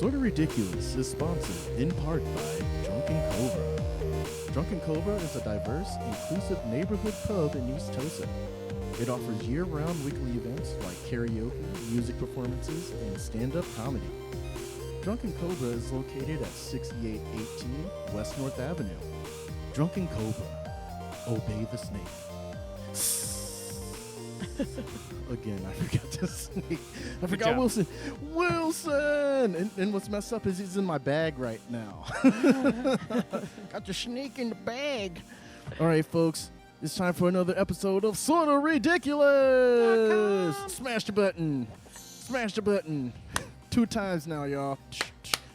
Sorta Ridiculous is sponsored in part by Drunken Cobra. Drunken Cobra is a diverse, inclusive neighborhood pub in East Tosa. It offers year-round weekly events like karaoke, music performances, and stand-up comedy. Drunken Cobra is located at 6818 West North Avenue. Drunken Cobra, obey the snake. Again, I forgot to snake. I forgot Wilson. And what's messed up is he's in my bag right now. Got the snake in the bag. All right, folks. It's time for another episode of Sorta Ridiculous. Smash the button. Smash the button. 2 times now, y'all.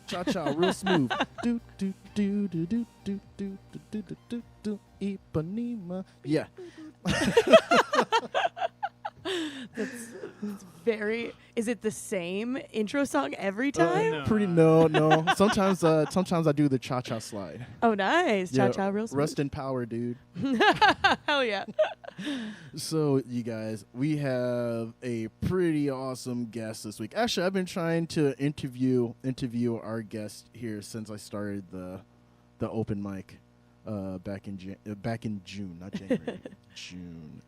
Cha-cha, real smooth. Do, do, do, do, do, do, do, do, do, do, do, Ipanema. Yeah. That's very. Is it the same intro song every time? No. Sometimes I do the cha-cha slide. Oh, nice. Cha-cha, real smooth. Rest in power, dude. Hell yeah. So, you guys, we have a pretty awesome guest this week. Actually, I've been trying to interview our guest here since I started the open mic back in June, not January, June.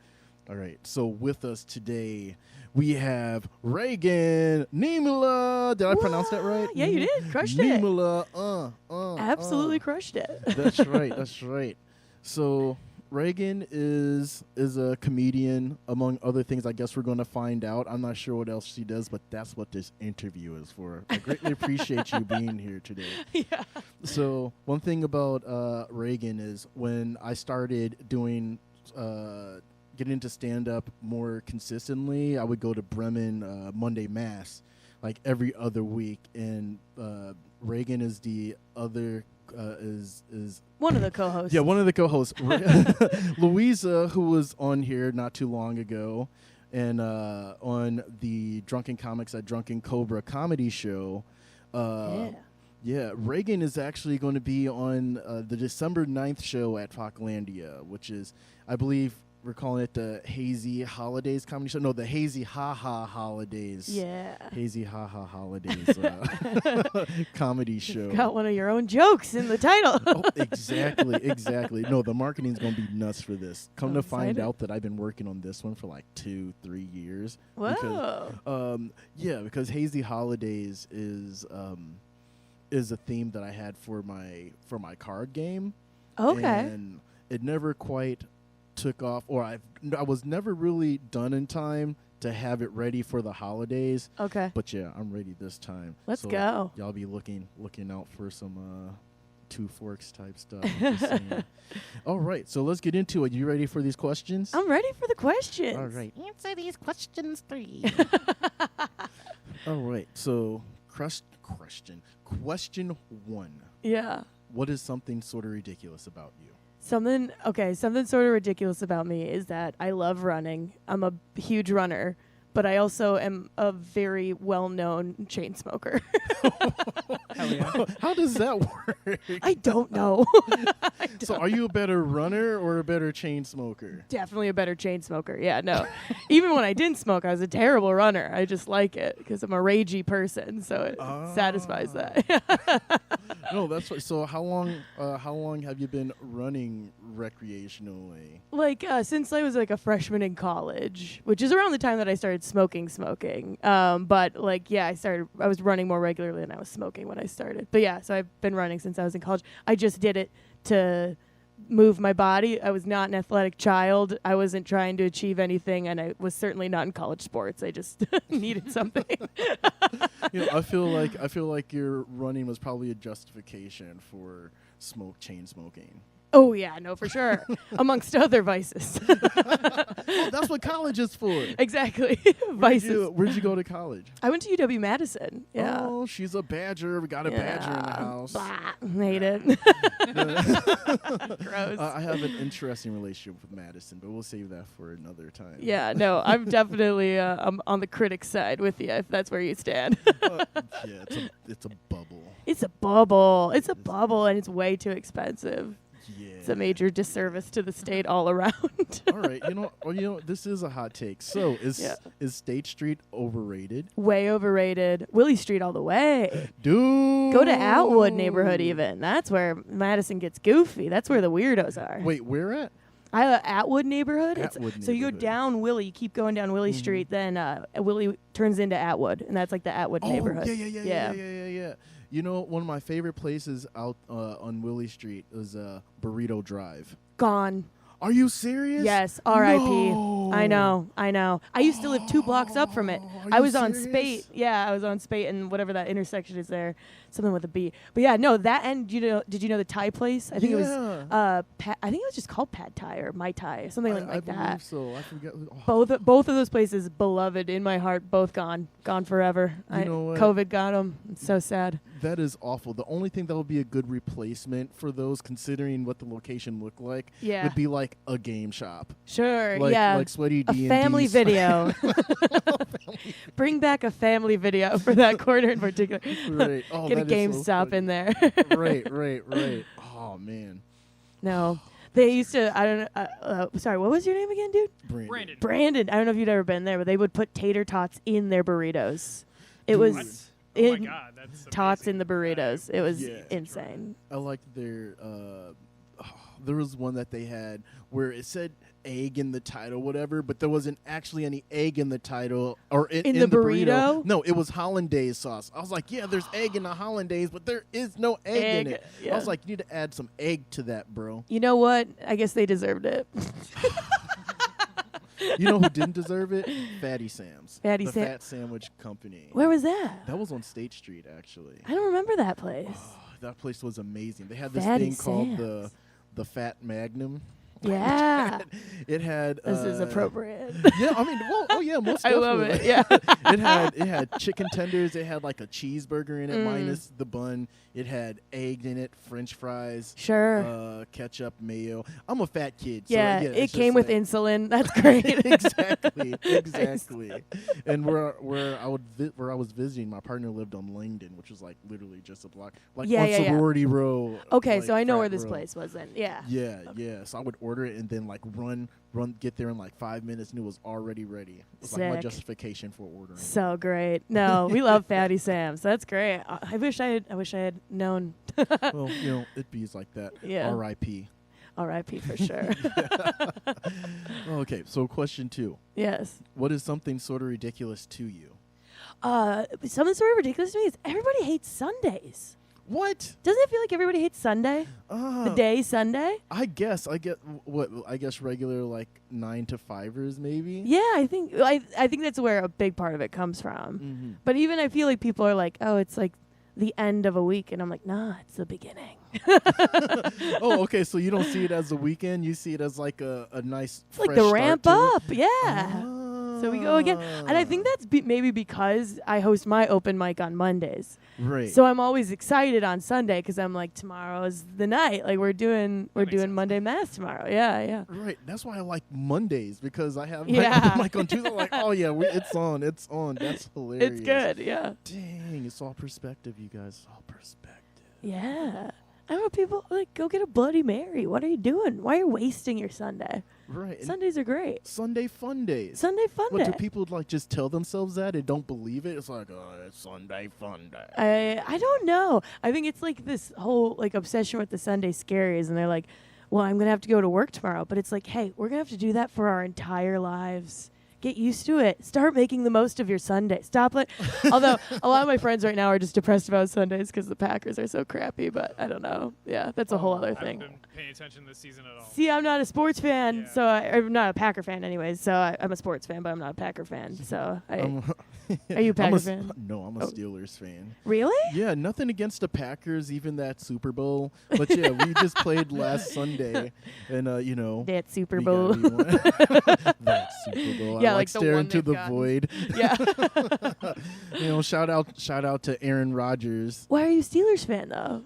All right, so with us today, we have Raegan Niemela. Did I pronounce that right? Yeah, you did. Crushed Niemela, Absolutely crushed it. That's right. So Raegan is a comedian, among other things. I guess we're going to find out. I'm not sure what else she does, but that's what this interview is for. I greatly appreciate you being here today. Yeah. So one thing about Raegan is when I started doing getting into stand-up more consistently, I would go to Bremen Monday Mass like every other week, and Raegan is the other is one of the co-hosts. Yeah, one of the co-hosts. Louisa, who was on here not too long ago, and on the Drunken Comics at Drunken Cobra comedy show. Yeah, Raegan is actually going to be on the December 9th show at Faklandia, which is, I believe, we're calling it the Hazy Holidays comedy show. No, the Hazy Ha-Ha Holidays. Yeah. Hazy Ha-Ha Holidays comedy show. You've got one of your own jokes in the title. Oh, exactly. No, the marketing's going to be nuts for this. Come to find out that I've been working on this one for like 2-3 years. Whoa. Because Hazy Holidays is a theme that I had for my card game. Okay. And it never quite took off, or I was never really done in time to have it ready for the holidays. Okay. But yeah, I'm ready this time. Let's go. Y'all be looking out for some Two Forks type stuff. All right, so let's get into it. You ready for these questions? I'm ready for the questions. All right. Answer these questions 3. All right. So, question 1. Yeah. What is something sort of ridiculous about you? Something sort of ridiculous about me is that I love running. I'm a huge runner, but I also am a very well-known chain smoker. Hell yeah. How does that work? I don't know. So are you a better runner or a better chain smoker? Definitely a better chain smoker. Yeah, no. Even when I didn't smoke, I was a terrible runner. I just like it because I'm a ragey person, so it satisfies that. No, that's what. So how long have you been running recreationally? Like since I was like a freshman in college, which is around the time that I started smoking. But like I was running more regularly than I was smoking when I started. But yeah, so I've been running since I was in college. I just did it to move my body. I was not an athletic child. I wasn't trying to achieve anything, and I was certainly not in college sports. I just needed something. I feel like your running was probably a justification for chain smoking. Oh, yeah, no, for sure. Amongst other vices. Oh, that's what college is for. Exactly. Vices. Where'd you go to college? I went to UW-Madison. Yeah. Oh, she's a Badger. We got a Badger in the house. Blah. Hate it. Gross. I have an interesting relationship with Madison, but we'll save that for another time. Yeah, no, I'm definitely I'm on the critic side with you, if that's where you stand. Yeah, it's a bubble. It's a bubble. It's a bubble, and it's way too expensive. Yeah. It's a major disservice to the state all around. All right, this is a hot take. So is State Street overrated? Way overrated. Willie Street all the way. Dude. Go to Atwood neighborhood even. That's where Madison gets goofy. That's where the weirdos are. Wait, where at? Atwood neighborhood. So you go neighborhood. down Willie, you keep going down Willie Street, then Willie turns into Atwood, and that's like the Atwood neighborhood. Yeah. You know, one of my favorite places out on Willie Street is Burrito Drive. Gone. Are you serious? Yes, R.I.P. No. I know. I used to live 2 blocks up from it. Are I you was on serious? Spate. Yeah, I was on Spate and whatever that intersection is there. Something with a B. But yeah, no, that end, did you know the Thai place? I think it was I think it was just called Pad Thai or Mai Thai or something like I that. believe so. I forget. Oh. Both of those places, beloved in my heart, both gone forever. You know what? COVID got them. It's so sad. That is awful. The only thing that would be a good replacement for those, considering what the location looked like, Yeah. would be like a game shop. Sure, Like, yeah. like Sweaty A D&D. family video. Bring back a family video for that corner in particular. Right. Oh, Get a that is so GameStop funny. in there. Right. Oh, man. No. They used to, I don't know, sorry, what was your name again, dude? Brandon. Brandon. I don't know if you'd ever been there, but they would put tater tots in their burritos. It Dude. was What? Oh my in God, that's tots amazing. in the burritos. It was Yeah. insane. I liked their. There was one that they had where it said egg in the title, whatever, but there wasn't actually any egg in the title or in the burrito? No, it was hollandaise sauce. I was like, yeah, there's egg in the hollandaise, but there is no egg in it. yeah. I was like, you need to add some egg to that, bro. You know what? I guess they deserved it. You know who didn't deserve it? Fatty Sam's. Fatty the Sam- Fat Sandwich Company. Where was that? That was on State Street, actually. I don't remember that place. That place was amazing. They had this Fatty thing called Sam's. the Fat Magnum. Yeah. It had. This is appropriate. Yeah, I mean, yeah, most I definitely. love it. Yeah. It had chicken tenders. It had like a cheeseburger in it minus the bun. It had egg in it, French fries, Sure. ketchup, mayo. I'm a fat kid. So Yeah, it's it just came with like- insulin. That's great. exactly. And where I was visiting, my partner lived on Langdon, which was like literally just a block, like Yeah, on yeah, yeah. Sorority Row. Okay, like so I know frat where this row. place was then. Yeah. Yeah. So I would order it and then like run, get there in like 5 minutes, and it was already ready. It was like my Sick. justification for ordering. So great. No, we love Fatty Sam's. That's great. I wish I had known. Well, it bees like that. Yeah. R.I.P. R.I.P. for sure. Okay, so question 2. Yes. What is something sort of ridiculous to you? Something sort of ridiculous to me is everybody hates Sundays. What? Doesn't it feel like everybody hates Sunday? The day Sunday? I guess regular like 9 to 5ers maybe. Yeah, I think that's where a big part of it comes from. Mm-hmm. But even I feel like people are like, oh, it's like the end of a week, and I'm like, nah, it's the beginning. Oh, okay. So you don't see it as the weekend. You see it as like a nice. It's like fresh the start ramp to it? up, yeah. So we go again, and I think that's maybe because I host my open mic on Mondays. Right. So I'm always excited on Sunday because I'm like, tomorrow's the night. Like we're doing sense. Monday Mass tomorrow. Yeah. Right. That's why I like Mondays, because I have Yeah. my open mic on Tuesday. Like, oh yeah, it's on. That's hilarious. It's good. Yeah. Dang, it's all perspective, you guys. It's all perspective. Yeah. I don't know, people like go get a Bloody Mary. What are you doing? Why are you wasting your Sunday? Right. and Sundays are great. Sunday fun days. Sunday fun What, do day. people like just tell themselves that and don't believe it? It's like, oh, it's Sunday fun day. I don't know. I think it's like this whole like obsession with the Sunday scaries, and they're like, well, I'm gonna have to go to work tomorrow, but it's like, hey, we're gonna have to do that for our entire lives. Get used to it. Start making the most of your Sunday. Stop it. Although a lot of my friends right now are just depressed about Sundays because the Packers are so crappy, but I don't know. Yeah, that's a whole other I haven't thing. been paying attention this season at all. See, I'm not a sports fan, Yeah. so I'm not a Packer fan anyways. So I'm a sports fan, but I'm not a Packer fan. So are you a I'm Packer a fan? No, I'm a Steelers fan. Really? Yeah, nothing against the Packers, even that Super Bowl. But yeah, we just played last Sunday, and That Super we Bowl. gotta be one- that Super Bowl. Yeah, I like the stare one into the they've gotten. void. Yeah. Shout out to Aaron Rodgers. Why are you a Steelers fan though?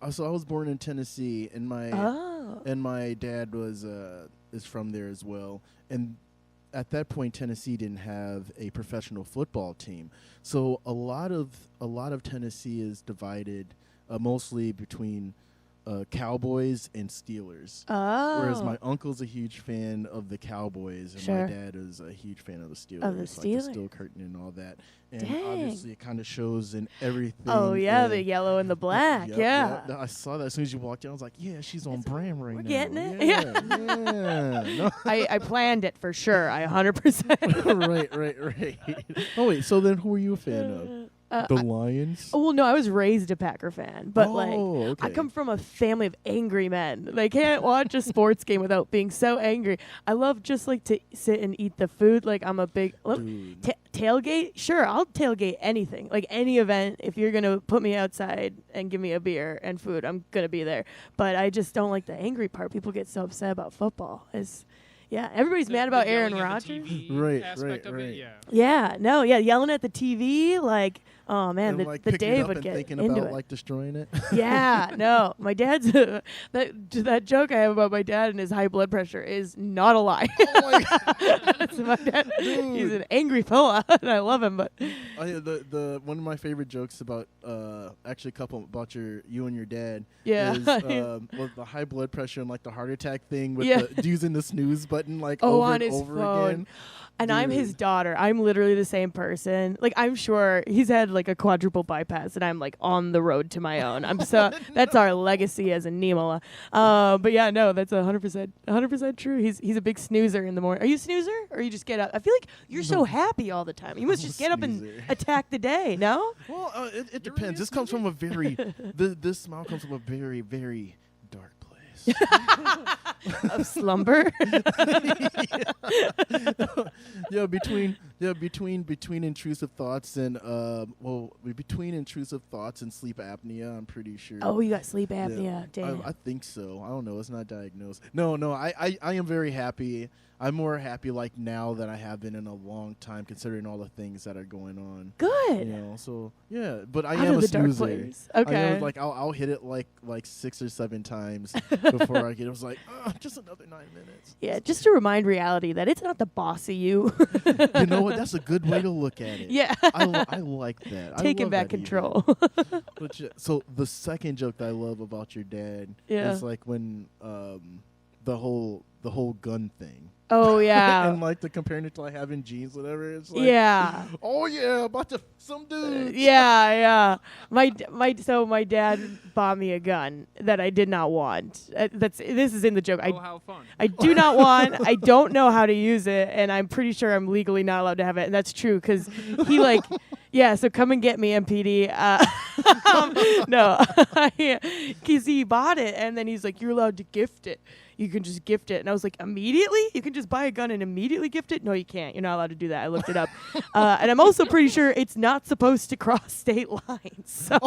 So I was born in Tennessee, and my dad is from there as well. And at that point, Tennessee didn't have a professional football team, so a lot of Tennessee is divided mostly between Cowboys and Steelers. Oh. Whereas my uncle's a huge fan of the Cowboys, and Sure. my dad is a huge fan of the Steelers. Of the Like the Steelers. steel curtain and all that. And Dang. obviously it kind of shows in everything. Oh yeah, and the yellow and the black. Yep, yeah. yep. I saw that as soon as you walked in. I was like, yeah, she's on brand right we're now. getting it. Yeah. No. I planned it for sure. I 100%. right. Oh wait, so then who are you a fan of? The Lions? Well, no, I was raised a Packer fan, but okay. I come from a family of angry men. They can't watch a sports game without being so angry. I love just like to sit and eat the food. Like I'm a big Dude. tailgate. Sure, I'll tailgate anything, like any event. If you're gonna put me outside and give me a beer and food, I'm gonna be there. But I just don't like the angry part. People get so upset about football. Everybody's mad about Aaron Rodgers. Right, aspect of right. it, yeah. Yelling at the TV, like, oh man, And, the picking it Dave up would and get thinking into about it. like destroying it. Yeah, no, my dad's that joke I have about my dad and his high blood pressure is not a lie. Oh my God. That's my dad. Dude. He's an angry fella, and I love him. But The one of my favorite jokes about actually a couple about you and your dad yeah, is was the high blood pressure and like the heart attack thing with Yeah. the using the snooze button like Oh, over on and his over phone. again. and I'm his Dude. daughter. I'm literally the same person. Like I'm sure he's had like a quadruple bypass, and I'm like on the road to my own. I'm so that's our legacy as a Niemela. But yeah, no, that's 100% true. He's a big snoozer in the morning. Are you a snoozer, or you just get up? I feel like you're so happy all the time. You must I'm a just get up and snoozer. attack the day. No? Well, it You're depends. really This comes from a very this smile comes from a very, very dark place. Of slumber. Between intrusive thoughts and between intrusive thoughts and sleep apnea, I'm pretty sure. Oh, you got sleep Yeah, apnea. Damn. I think so. I don't know. It's not diagnosed. No. I am very happy. I'm more happy like now than I have been in a long time, considering all the things that are going on. Good. You know, so yeah, but I Out am of a the dark snoozer. place. I Okay. am, like I'll hit it like 6 or 7 times before I get. It was like just another 9 minutes. Yeah, just to remind reality that it's not the boss of you. You know what? That's a good way to look at it. Yeah. I like that. I Taking love back that even. control. So the second joke that I love about your dad Yeah. is like when the whole gun thing. Oh yeah. And like the comparing it to like having jeans, whatever. It's like, Yeah. oh yeah, about to some dudes. Yeah. My dad bought me a gun that I did not want. This is in the joke. Oh, how fun. I do not want. I don't know how to use it, and I'm pretty sure I'm legally not allowed to have it. And that's true because he like, yeah. So come and get me, MPD. No, because he bought it, and then he's like, you're allowed to gift it. You can just gift it. And I was like, immediately? You can just buy a gun and immediately gift it? No, you can't. You're not allowed to do that. I looked it up. And I'm also pretty sure it's not supposed to cross state lines. So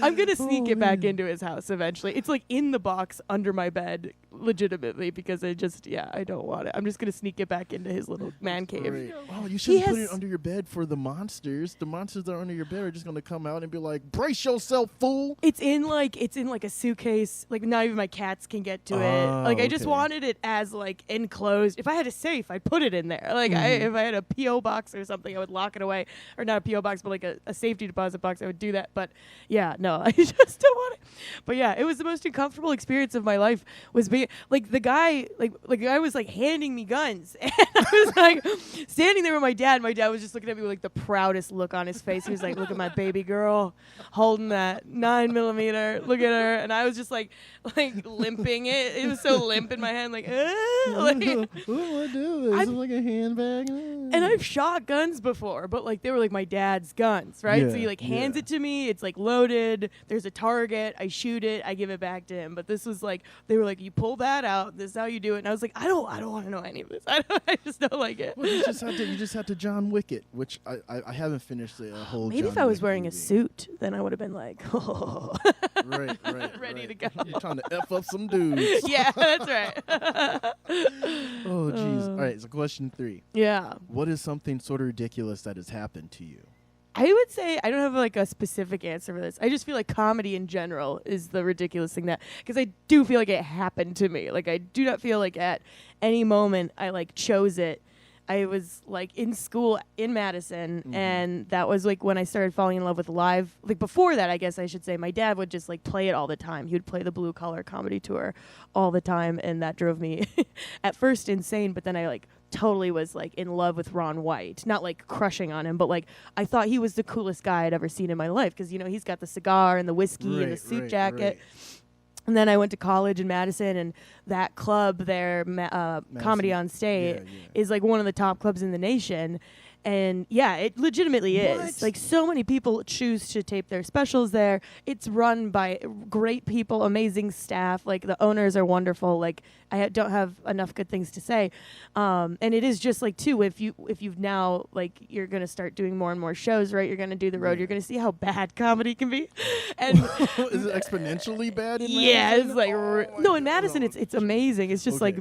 I'm going to sneak it back into his house eventually. It's like in the box under my bed, legitimately, because I don't want it. I'm just going to sneak it back into his little man cave. Right. Oh, you shouldn't put it has- under your bed for the monsters. The monsters that are under your bed are just gonna come out and be like, "Brace yourself, fool!" It's in like a suitcase. Like not even my cats can get to it. Like I just okay. wanted it as like enclosed. If I had a safe, I'd put it in there. Like if I had a PO box or something, I would lock it away. Or not a PO box, but like a safety deposit box, I would do that. But yeah, no, I just don't want it. But yeah, it was the most uncomfortable experience of my life. Was being like the guy was like handing me guns, and I was like standing there with my dad. My dad was just looking at me with like the proudest look on his face. He was like, "Look at my baby girl, holding that 9mm. Look at her." And I was just like limping it. It was so limp in my hand, like, What do I do? Is it like a handbag? And I've shot guns before, but like they were like my dad's guns, right? So Yeah, he like hands it to me. It's like loaded. There's a target. I shoot it. I give it back to him. But this was like they were like, you pull that out. This is how you do it. And I was like, I don't want to know any of this. I just don't like it. Well, you just had to John Wick it, which I haven't finished the whole. Maybe John if I was Wick wearing movie. a suit, then I would have been like, oh. right, Ready right. to go. You're trying to f up some dudes. Yeah, that's right. Oh, jeez. All right. So, question 3. Yeah. What is something sort of ridiculous that has happened to you? I would say I don't have like a specific answer for this. I just feel like comedy in general is the ridiculous thing because I do feel like it happened to me. Like I do not feel like at any moment I like chose it. I was like in school in Madison, and that was like when I started falling in love with live. Like before that, I guess I should say, my dad would just like play it all the time. He would play the Blue Collar Comedy Tour all the time, and that drove me at first insane. But then I like totally was like in love with Ron White, not like crushing on him, but like I thought he was the coolest guy I'd ever seen in my life because he's got the cigar and the whiskey and the suit jacket. And then I went to college in Madison, and that club there, Comedy on State, is like one of the top clubs in the nation. And yeah, it legitimately is. Like so many people choose to tape their specials there. It's run by great people, amazing staff. Like the owners are wonderful. Like I don't have enough good things to say. And it is just like too, if you've now like you're gonna start doing more and more shows, right? You're gonna do the road. You're gonna see how bad comedy can be. And is it exponentially bad in Madison? Yeah, it's like no, in Madison it's amazing. It's just like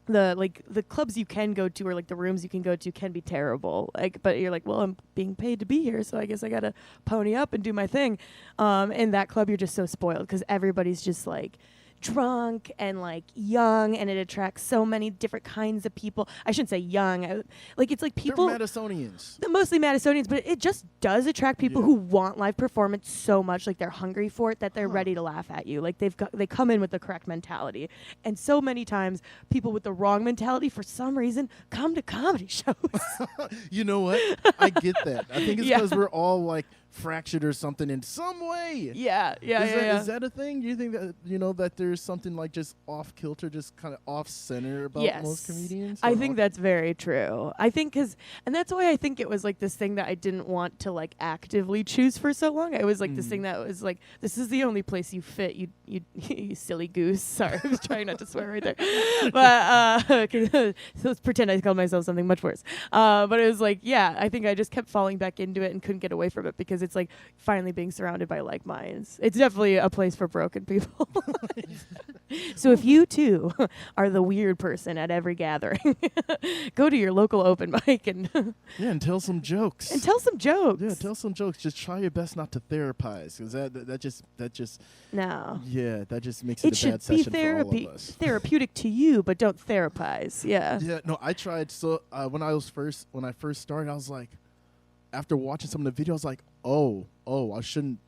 the clubs you can go to or like the rooms you can go to can be terrible. Like, but you're like, well, I'm being paid to be here, so I guess I gotta pony up and do my thing. In that club, you're just so spoiled because everybody's just like drunk and like young, and it attracts so many different kinds of people. I shouldn't say young, like it's like people. They're Madisonians. Mostly Madisonians, but it just does attract people who want live performance so much, like they're hungry for it, that they're ready to laugh at you. Like they come in with the correct mentality, and so many times people with the wrong mentality for some reason come to comedy shows. You know what? I get that. I think it's because we're all like fractured or something in some way. Is that a thing? Do you think that that there's something like just off kilter, just kind of off center about most comedians? I think that's very true. I think and that's why I think it was like this thing that I didn't want to like actively choose for so long. It was like this thing that was like, this is the only place you fit. You you silly goose. Sorry, I was trying not to swear right there. But so let's pretend I called myself something much worse. But it was like, I think I just kept falling back into it and couldn't get away from it because it's like finally being surrounded by like minds. It's definitely a place for broken people. So if you too are the weird person at every gathering, go to your local open mic and and tell some jokes. Yeah, tell some jokes. Just try your best not to therapize, because that just no. Yeah, that just makes it a bad session for all of us. Therapeutic to you, but don't therapize. Yeah. Yeah. No, I tried. So when I first started, I was like, after watching some of the video, I was like, oh, I shouldn't.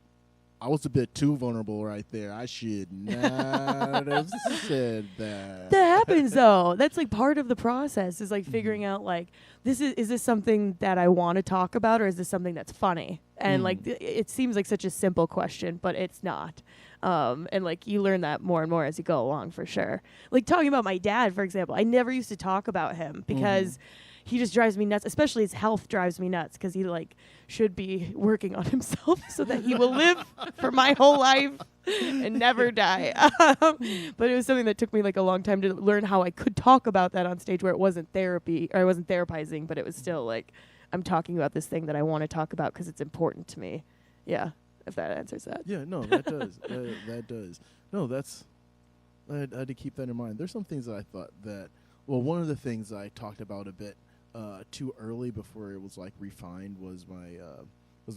I was a bit too vulnerable right there. I should not have said that. That happens though. That's like part of the process is like figuring out like, is this something that I want to talk about, or is this something that's funny? And like it seems like such a simple question, but it's not. And like you learn that more and more as you go along, for sure. Like talking about my dad, for example, I never used to talk about him because he just drives me nuts. Especially his health drives me nuts because he like should be working on himself so that he will live for my whole life and never die. But it was something that took me like a long time to learn how I could talk about that on stage, where it wasn't therapy or I wasn't therapizing, but it was still like I'm talking about this thing that I want to talk about because it's important to me. Yeah, if that answers that. Yeah, no, that does. That does. No, that's. I had to keep that in mind. There's some things that I thought that. Well, one of the things I talked about a bit too early before it was like refined was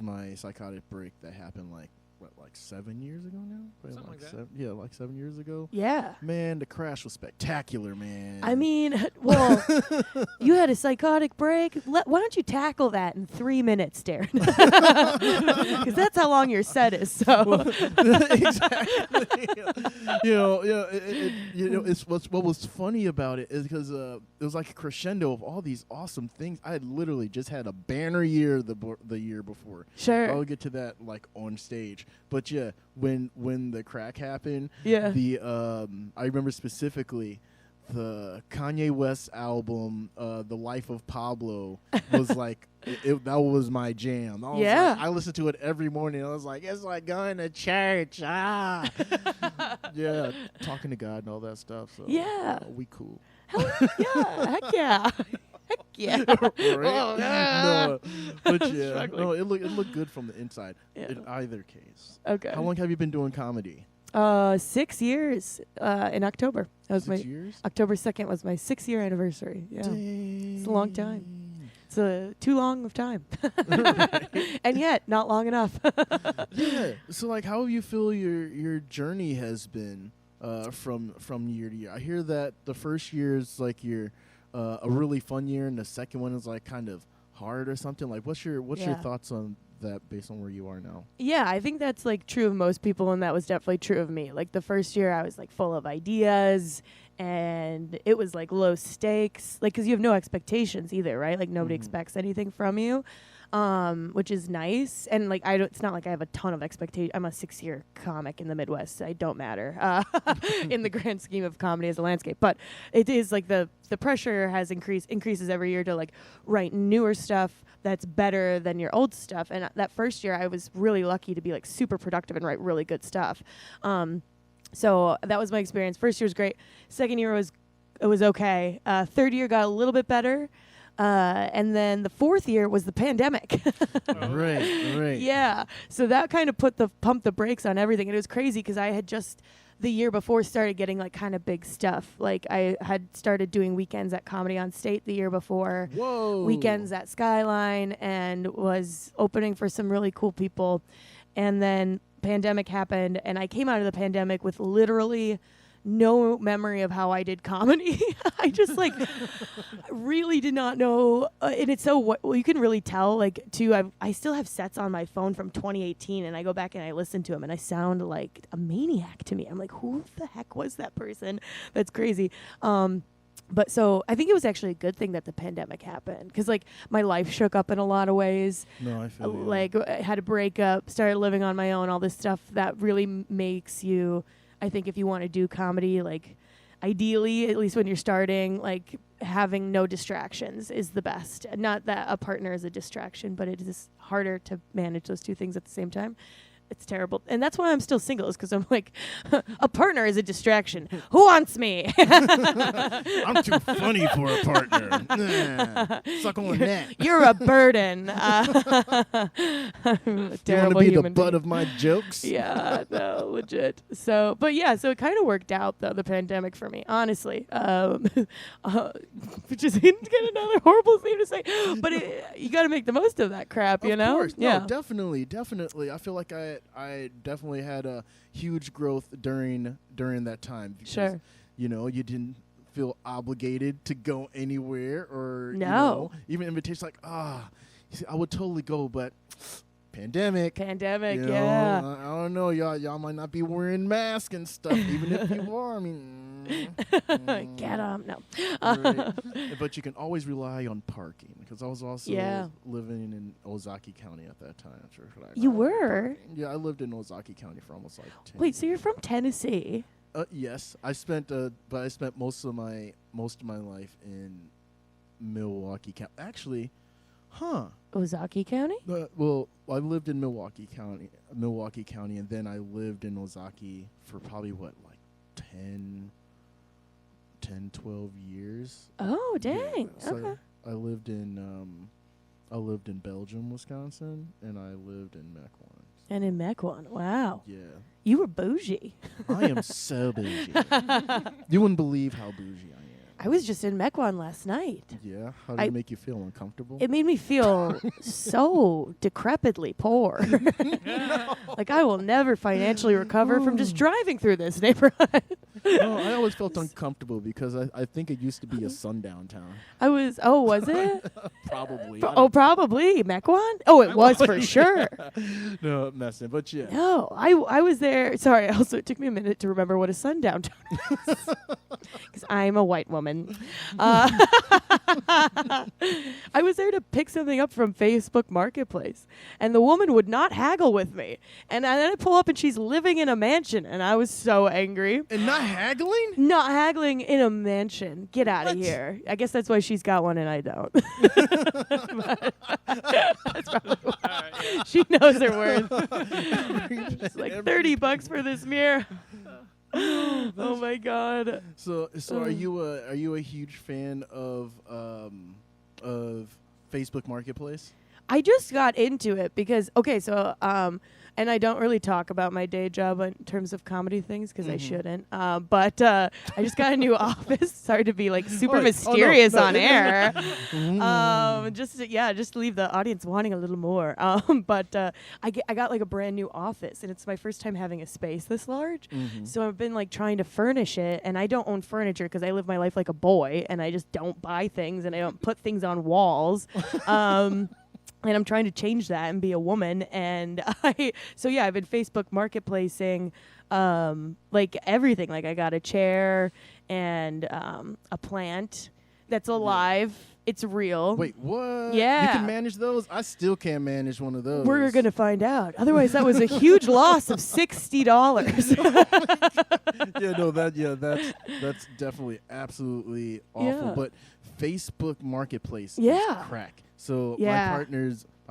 my psychotic break that happened like 7 years ago now? Something like that. Like 7 years ago. Yeah. Man, the crash was spectacular, man. I mean, well, you had a psychotic break. Why don't you tackle that in 3 minutes, Darren? Because that's how long your set is. So exactly. It's what was funny about it is because it was like a crescendo of all these awesome things. I had literally just had a banner year the year before. Sure. I'll get to that like on stage. But yeah, when the crack happened, I remember specifically the Kanye West album, The Life of Pablo, was like that was my jam. I listened to it every morning. I was like, it's like going to church. Yeah, talking to God and all that stuff. So we cool. Heck yeah. Heck yeah. Right? No, but it looked good from the inside. In either case. Okay. How long have you been doing comedy? 6 years. In October. That was 6 years? October 2nd was my 6-year anniversary. Yeah. Dang. It's a long time. It's too long of time. And yet not long enough. Yeah. So like, how do you feel your journey has been from year to year? I hear that the first year is like your a really fun year and the second one is like kind of hard or something? Like, what's your thoughts on that based on where you are now? Yeah, I think that's like true of most people, and that was definitely true of me. Like the first year I was like full of ideas, and it was like low stakes, like because you have no expectations either, right? Like nobody expects anything from you, which is nice. And like it's not like I have a ton of expectation. I'm a 6-year comic in the Midwest. I don't matter in the grand scheme of comedy as a landscape, but it is like the pressure has increases every year to like write newer stuff that's better than your old stuff. And that first year I was really lucky to be like super productive and write really good stuff. So that was my experience. First year was great. Second year was okay. Third year got a little bit better. And then the fourth year was the pandemic. Right. Yeah. So that kind of pumped the brakes on everything. And it was crazy because I had just the year before started getting like kind of big stuff. Like I had started doing weekends at Comedy on State the year before. Whoa. Weekends at Skyline, and was opening for some really cool people. And then pandemic happened, and I came out of the pandemic with literally no memory of how I did comedy. I just like really did not know. And it's so well, you can really tell like too. I still have sets on my phone from 2018, and I go back and I listen to them, and I sound like a maniac to me. I'm like, who the heck was that person? That's crazy. But so I think it was actually a good thing that the pandemic happened, because like my life shook up in a lot of ways. No, I feel you. Like I had a breakup, started living on my own, all this stuff that really makes you, I think if you want to do comedy, like ideally, at least when you're starting, like having no distractions is the best. Not that a partner is a distraction, but it is harder to manage those two things at the same time. It's terrible. And that's why I'm still single, is because I'm like, a partner is a distraction. Who wants me? I'm too funny for a partner. Nah, suck on that. You're a burden. I'm a You terrible want to be the human butt being. of my jokes? Yeah, no, legit. So, but yeah, so it kind of worked out, though, the pandemic for me, honestly. Which is get another horrible thing to say, but you got to make the most of that crap, you know? Of course. Yeah. No, definitely. I feel like I definitely had a huge growth during that time. Because, Sure. you know, you didn't feel obligated to go anywhere or No. you know, even invitations like, you see, I would totally go, but pandemic. Pandemic, You know, yeah. I don't know, y'all might not be wearing masks and stuff, even if you are. I mean, Get 'em. No. right. But you can always rely on parking, because I was also Yeah. living in Ozaki County at that time. Sure, You were? Yeah, I lived in Ozaki County for almost like 10 Wait, so you're from Tennessee? yes, I spent most of my life in Milwaukee County. Actually, Ozaki County? well, I lived in Milwaukee County, and then I lived in Ozaki for probably like 12 years. Oh, dang. Yeah, so Okay. I lived in Belgium, Wisconsin, and I lived in Mequon. And in Mequon. Wow. Yeah. You were bougie. I am so bougie. You wouldn't believe how bougie I am. I was just in Mequon last night. Yeah? How did it make you feel? Uncomfortable? It made me feel so decrepitly poor. Like I will never financially recover from just driving through this neighborhood. No, I always felt uncomfortable because I think it used to be a sundown town. was it? Probably. Probably. Mequon? Oh, it was for sure. No, messing, but yeah. No, I was there. Sorry, also it took me a minute to remember what a sundown town is. Because I'm a white woman. I was there to pick something up from Facebook Marketplace, and the woman would not haggle with me. And then I pull up, and she's living in a mansion, and I was so angry. And not haggling? Not haggling in a mansion. Get out of here. I guess that's why she's got one and I don't. That's probably why. She knows her worth. It's like $30 for this mirror. Oh my god. So are you a huge fan of Facebook Marketplace? I just got into it because and I don't really talk about my day job in terms of comedy things because I shouldn't. But I just got a new office. Sorry to be like super mysterious on air. Just to leave the audience wanting a little more. But I got like a brand new office, and it's my first time having a space this large. So I've been like trying to furnish it, and I don't own furniture because I live my life like a boy, and I just don't buy things, and I don't put things on walls. And I'm trying to change that and be a woman. And I've been Facebook marketplacing, like everything. Like I got a chair and a plant that's alive. Yeah. It's real. Wait, what? Yeah. You can manage those? I still can't manage one of those. We're going to find out. Otherwise, that was a huge loss of $60. That's definitely absolutely awful. Yeah. But Facebook Marketplace is crack. So my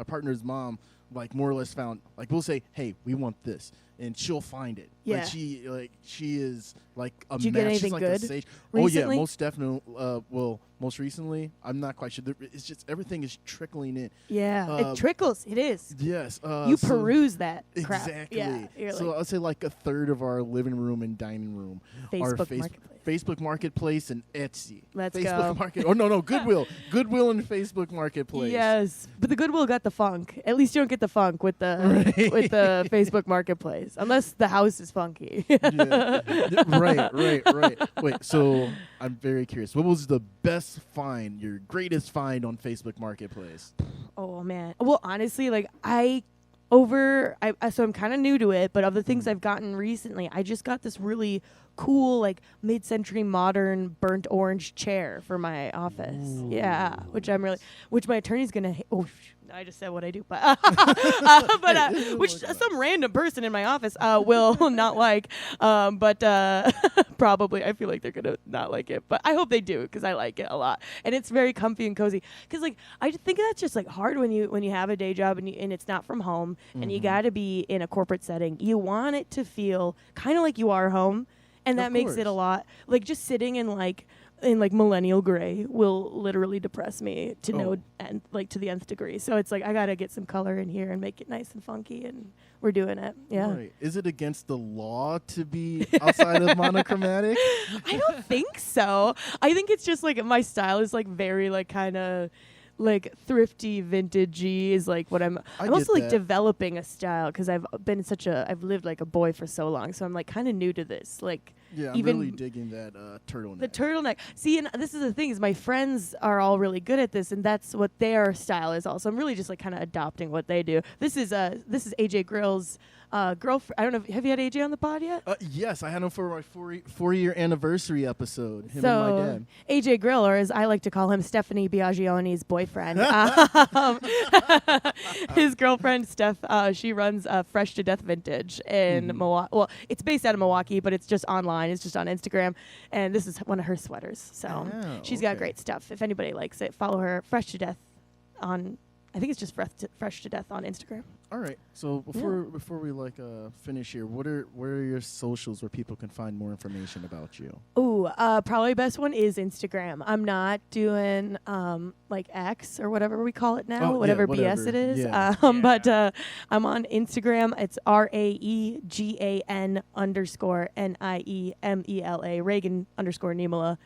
partner's mom, like more or less found, like we'll say, hey, we want this, and she'll find it. Yeah. She is like a Did you get anything good? Recently? Oh yeah, most definitely. Most recently, I'm not quite sure. It's just everything is trickling in. Yeah, it trickles. It is. Yes. You peruse that crap. Exactly. Yeah, so I'll say like a third of our living room and dining room are Facebook Marketplace and Etsy. Let's Facebook go. No, Goodwill. Goodwill and Facebook Marketplace. Yes, but the Goodwill got the funk. At least you don't get the funk with the with the Facebook Marketplace, unless the house is funky. Right. Wait, so I'm very curious. What was the best find, your greatest find on Facebook Marketplace? Oh man. Well, honestly, like so I'm kind of new to it, but of the things I've gotten recently, I just got this really cool, like mid-century modern burnt orange chair for my office. Ooh. Yeah, which my attorney's gonna. I just said what I do, but which some random person in my office will not like. But probably I feel like they're gonna not like it, but I hope they do because I like it a lot, and it's very comfy and cozy. Because like I think that's just like hard when you have a day job and it's not from home, and you got to be in a corporate setting. You want it to feel kind of like you are home, and that makes it a lot like just sitting in like millennial gray will literally depress me to to the nth degree. So it's like I gotta get some color in here and make it nice and funky, and we're doing it. Yeah. Right. Is it against the law to be outside of monochromatic? I don't think so. I think it's just like my style is like very like kind of like thrifty, vintagey is like what I'm also like developing a style because I've lived like a boy for so long, so I'm like kind of new to this. Like I'm really digging that turtleneck. The turtleneck. See, and this is the thing is my friends are all really good at this, and that's what their style is also. I'm really just like kind of adopting what they do. This is AJ Grill's girlfriend. I don't know. Have you had AJ on the pod yet? Yes, I had him for my four-year anniversary episode. Him and my dad. AJ Grill, or as I like to call him, Stephanie Biagione's boyfriend. His girlfriend Steph. She runs Fresh to Death Vintage in Milwaukee. Well, it's based out of Milwaukee, but it's just online. It's just on Instagram, and this is one of her sweaters. So she's got great stuff. If anybody likes it, follow her. Fresh to Death on. I think it's just Fresh to Death on Instagram. All right. So before we finish here, what are your socials where people can find more information about you? Ooh, probably best one is Instagram. I'm not doing like X or whatever we call it now, whatever BS it is. Yeah. But I'm on Instagram. It's RAEGAN_NIEMELA, Raegan_Niemela.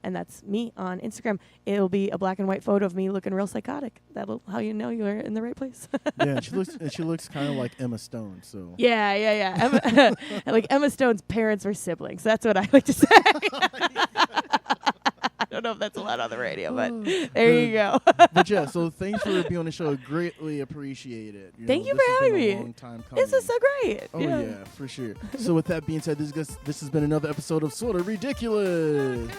And that's me on Instagram. It'll be a black and white photo of me looking real psychotic. That'll how you know you're in the right place. Yeah, she looks kind of like Emma Stone. So yeah. Like Emma Stone's parents were siblings. That's what I like to say. I don't know if that's allowed on the radio, but there you go. But yeah, so thanks for being on the show. Greatly appreciate it. Thank you for having me. Long time coming. This is so great. Oh yeah, for sure. So with that being said, this has been another episode of Sorta Ridiculous.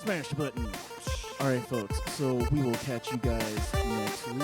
Smash the button. All right, folks. So we will catch you guys next week.